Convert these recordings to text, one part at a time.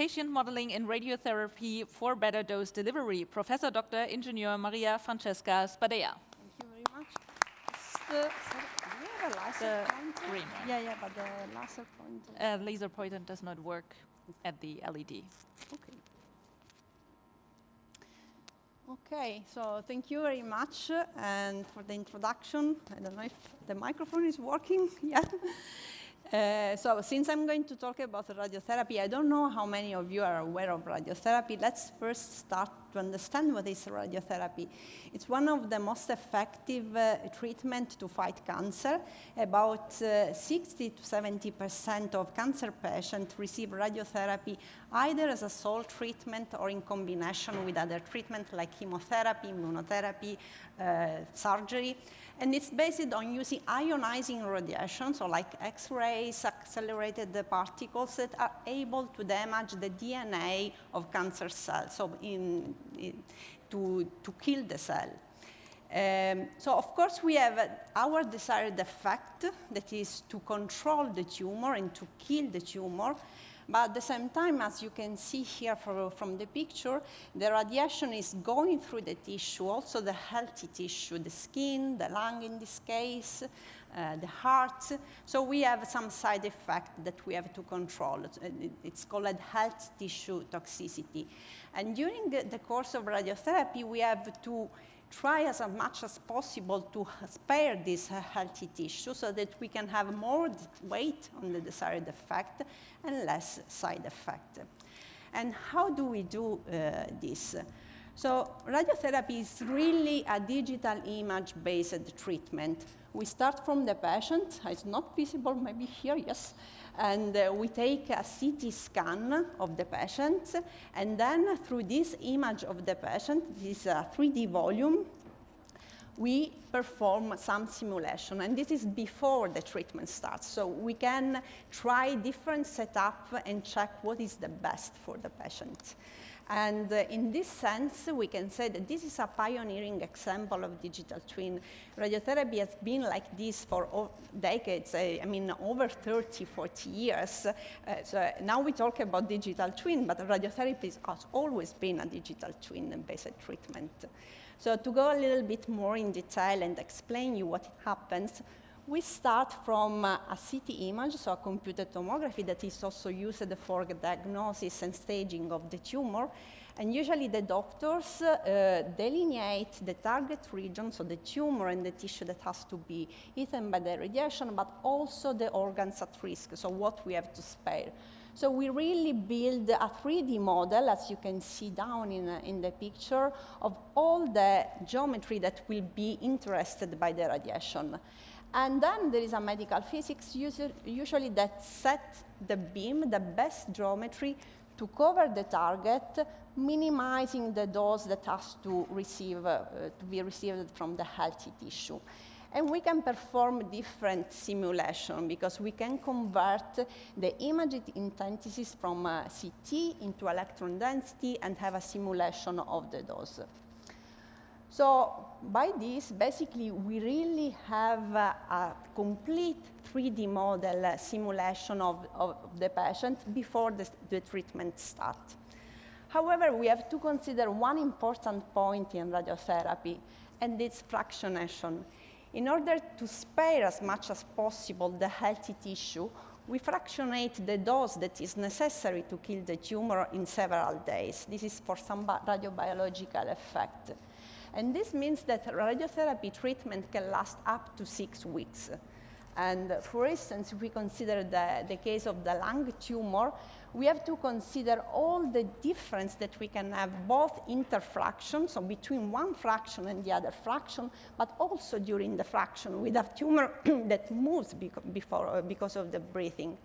Patient Modeling in Radiotherapy for Better Dose Delivery, Professor Dr. Ingenieur Maria Francesca Spadea. Thank you very much. The laser pointer? Green one. Yeah, but the laser pointer. Laser pointer does not work at the LED. Okay. Okay, so thank you very much and for the introduction. I don't know if the microphone is working yet. So since I'm going to talk about radiotherapy, I don't know how many of you are aware of radiotherapy. Let's first start to understand what is radiotherapy. It's one of the most effective treatment to fight cancer. About 60 to 70% of cancer patients receive radiotherapy either as a sole treatment or in combination with other treatments like chemotherapy, immunotherapy, surgery. And it's based on using ionizing radiation, so like X-rays, accelerated particles that are able to damage the DNA of cancer cells, so to kill the cell. So of course we have our desired effect, that is to control the tumor and to kill the tumor. But at the same time, as you can see here from the picture, the radiation is going through the tissue, also the healthy tissue, the skin, the lung in this case, the heart. So we have some side effect that we have to control. It's called health tissue toxicity. And during the course of radiotherapy, we have to try as much as possible to spare this healthy tissue so that we can have more weight on the desired effect and less side effect. And how do we do this? So radiotherapy is really a digital image-based treatment. We start from the patient. It's not visible, maybe here, yes. And we take a CT scan of the patient, and then through this image of the patient, this is a 3D volume, we perform some simulation, and this is before the treatment starts. So we can try different setup and check what is the best for the patient. And in this sense, we can say that this is a pioneering example of digital twin. Radiotherapy has been like this for decades, I mean, over 30, 40 years. So now we talk about digital twin, but radiotherapy has always been a digital twin-based treatment. So to go a little bit more in detail and explain you what happens, we start from a CT image, so a computed tomography that is also used for diagnosis and staging of the tumor. And usually the doctors delineate the target region, so the tumor and the tissue that has to be eaten by the radiation, but also the organs at risk, so what we have to spare. So we really build a 3D model, as you can see down in the picture, of all the geometry that will be interested by the radiation. And then there is a medical physics usually that sets the beam, the best geometry, to cover the target, minimizing the dose that has to be received from the healthy tissue. And we can perform different simulation because we can convert the image intensities from CT into electron density and have a simulation of the dose. So by this, basically, we really have a complete 3D model simulation of the patient before the treatment starts. However, we have to consider one important point in radiotherapy, and it's fractionation. In order to spare as much as possible the healthy tissue, we fractionate the dose that is necessary to kill the tumor in several days. This is for some radiobiological effect. And this means that radiotherapy treatment can last up to 6 weeks. And for instance, if we consider the case of the lung tumor, we have to consider all the difference that we can have both interfraction, so between one fraction and the other fraction, but also during the fraction with a tumor that moves because of the breathing.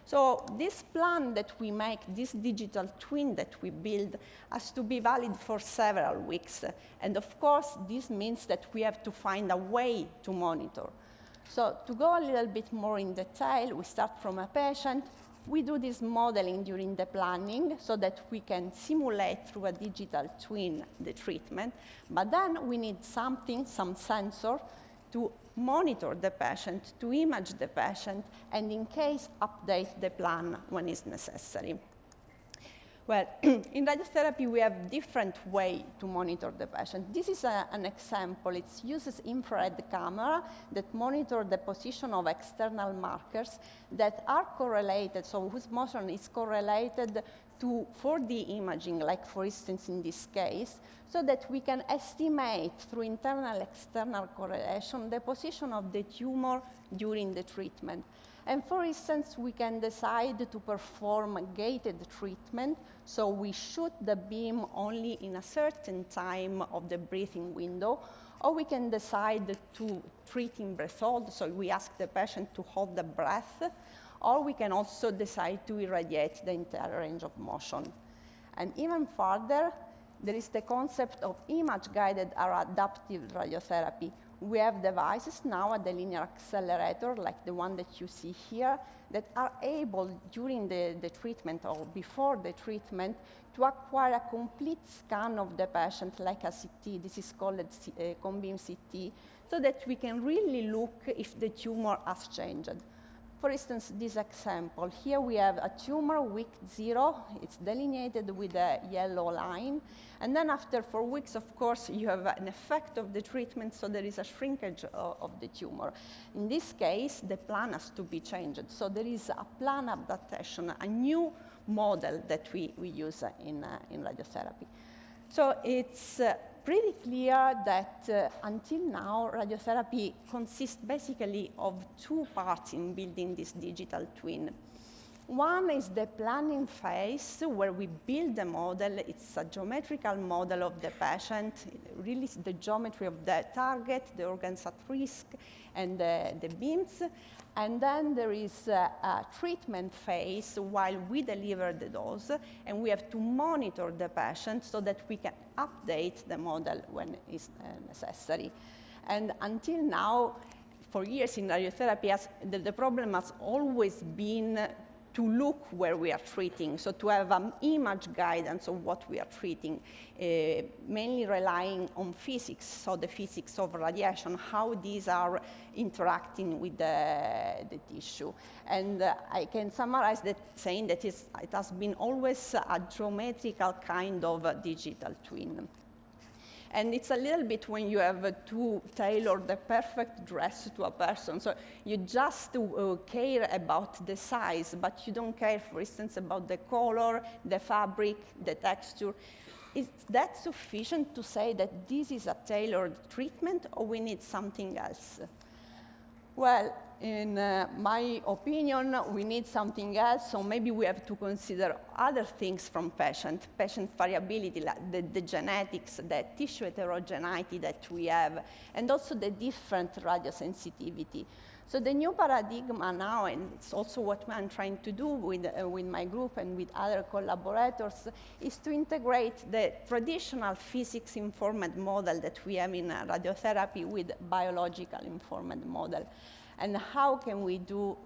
So this plan that we make, this digital twin that we build, has to be valid for several weeks. And of course, this means that we have to find a way to monitor. So to go a little bit more in detail, we start from a patient. We do this modeling during the planning so that we can simulate through a digital twin the treatment. But then we need something, some sensor, to monitor the patient, to image the patient, and in case, update the plan when it's necessary. Well, in radiotherapy, we have different ways to monitor the patient. This is an example. It uses infrared camera that monitor the position of external markers that are correlated, so whose motion is correlated to 4D imaging, like for instance in this case, so that we can estimate through internal-external correlation the position of the tumor during the treatment. And for instance, we can decide to perform a gated treatment, so we shoot the beam only in a certain time of the breathing window, or we can decide to treat in breath hold, so we ask the patient to hold the breath, or we can also decide to irradiate the entire range of motion. And even further, there is the concept of image-guided or adaptive radiotherapy. We have devices now at the linear accelerator, like the one that you see here, that are able, during the treatment or before the treatment, to acquire a complete scan of the patient, like a CT. This is called a cone-beam CT, so that we can really look if the tumor has changed. For instance, this example, here we have a tumor, week 0. It's delineated with a yellow line. And then after 4 weeks, of course, you have an effect of the treatment, so there is a shrinkage of the tumor. In this case, the plan has to be changed. So there is a plan adaptation, a new model that we use in radiotherapy. So it's pretty clear that until now, radiotherapy consists basically of 2 parts in building this digital twin. One is the planning phase, where we build the model. It's a geometrical model of the patient. It really is the geometry of the target, the organs at risk, and the beams. And then there is a treatment phase while we deliver the dose, and we have to monitor the patient so that we can update the model when it's necessary. And until now, for years in radiotherapy, the problem has always been to look where we are treating, so to have an image guidance of what we are treating, mainly relying on physics, so the physics of radiation, how these are interacting with the tissue. And I can summarize that saying that it has been always a geometrical kind of digital twin. And it's a little bit when you have to tailor the perfect dress to a person. So you just care about the size, but you don't care, for instance, about the color, the fabric, the texture. Is that sufficient to say that this is a tailored treatment, or we need something else? Well, in my opinion, we need something else, so maybe we have to consider other things from patient variability, like the genetics, the tissue heterogeneity that we have, and also the different radiosensitivity. So the new paradigm now, and it's also what I'm trying to do with my group and with other collaborators, is to integrate the traditional physics-informed model that we have in radiotherapy with biological-informed model. And how can we do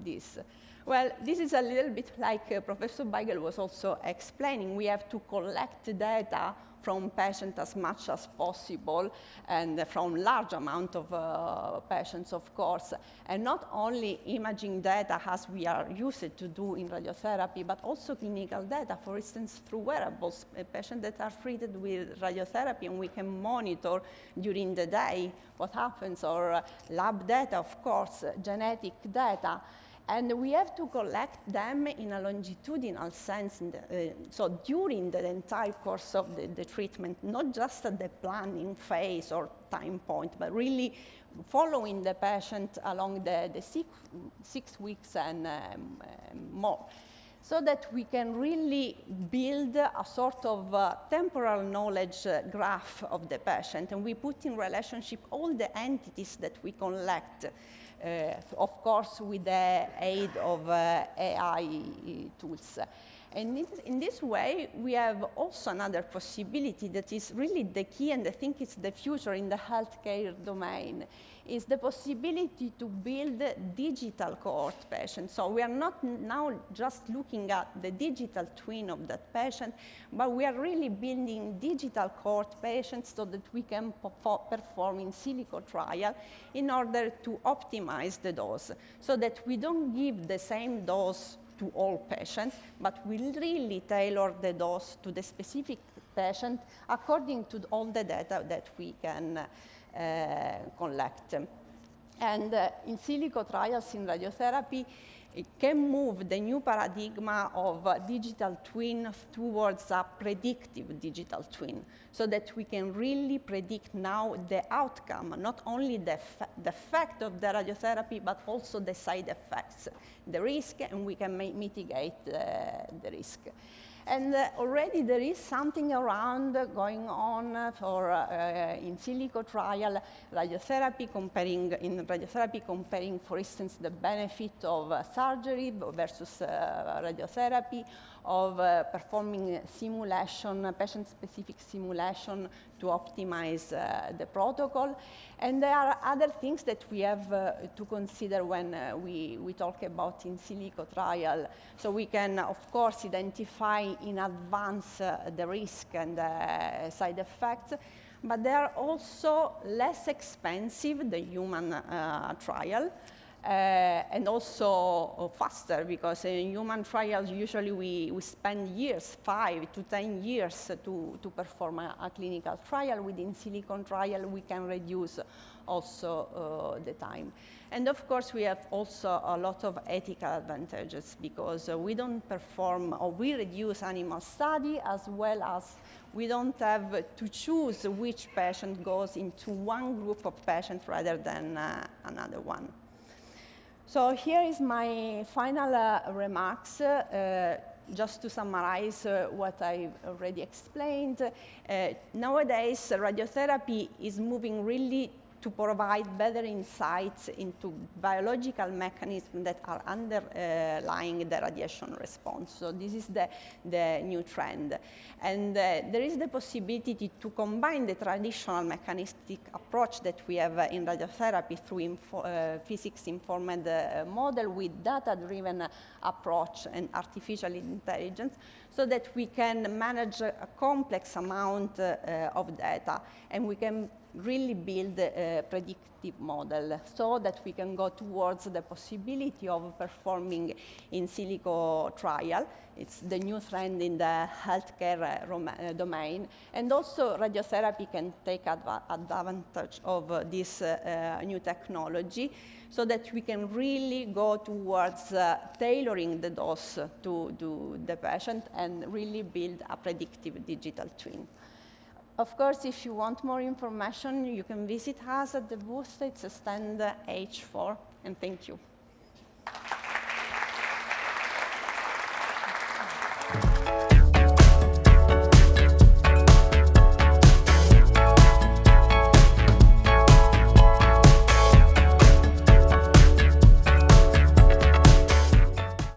this? Well, this is a little bit like Professor Beigel was also explaining. We have to collect data from patients as much as possible, and from large amount of patients, of course, and not only imaging data as we are used to do in radiotherapy, but also clinical data, for instance, through wearables, patients that are treated with radiotherapy, and we can monitor during the day what happens, or lab data, of course, genetic data. And we have to collect them in a longitudinal sense, so during the entire course of the treatment, not just at the planning phase or time point, but really following the patient along the 6 weeks and more, so that we can really build a sort of temporal knowledge graph of the patient, and we put in relationship all the entities that we collect, of course, with the aid of AI tools. And in this way, we have also another possibility that is really the key, and I think it's the future in the healthcare domain, is the possibility to build digital cohort patients. So we are not now just looking at the digital twin of that patient, but we are really building digital cohort patients so that we can perform in silico trial in order to optimize the dose, so that we don't give the same dose to all patients, but will really tailor the dose to the specific patient according to all the data that we can collect. And in silico trials in radiotherapy, it can move the new paradigm of digital twin towards a predictive digital twin, so that we can really predict now the outcome, not only the effect of the radiotherapy, but also the side effects, the risk, and we can mitigate the risk. And already there is something around going on for in silico trial radiotherapy, comparing, for instance, the benefit of surgery versus radiotherapy, of performing simulation, patient-specific simulation to optimize the protocol. And there are other things that we have to consider when we talk about in silico trial. So we can, of course, identify in advance the risk and the side effects, but they are also less expensive, the human trial, and also faster, because in human trials, usually we spend years, 5 to 10 years to perform a clinical trial. Within silicon trial, we can reduce also the time. And of course, we have also a lot of ethical advantages, because we don't perform, or we reduce animal study, as well as we don't have to choose which patient goes into one group of patients rather than another one. So here is my final remarks. Just to summarize what I've already explained, nowadays radiotherapy is moving really to provide better insights into biological mechanisms that are underlying the radiation response. So this is the new trend. And there is the possibility to combine the traditional mechanistic approach that we have in radiotherapy through physics-informed model with data-driven approach and artificial intelligence, so that we can manage a complex amount of data, and we can really build a predictive model, so that we can go towards the possibility of performing in silico trial. It's the new trend in the healthcare domain. And also radiotherapy can take advantage of this new technology, so that we can really go towards tailoring the dose to the patient and really build a predictive digital twin. Of course, if you want more information, you can visit us at the booth. It's stand H4, and thank you.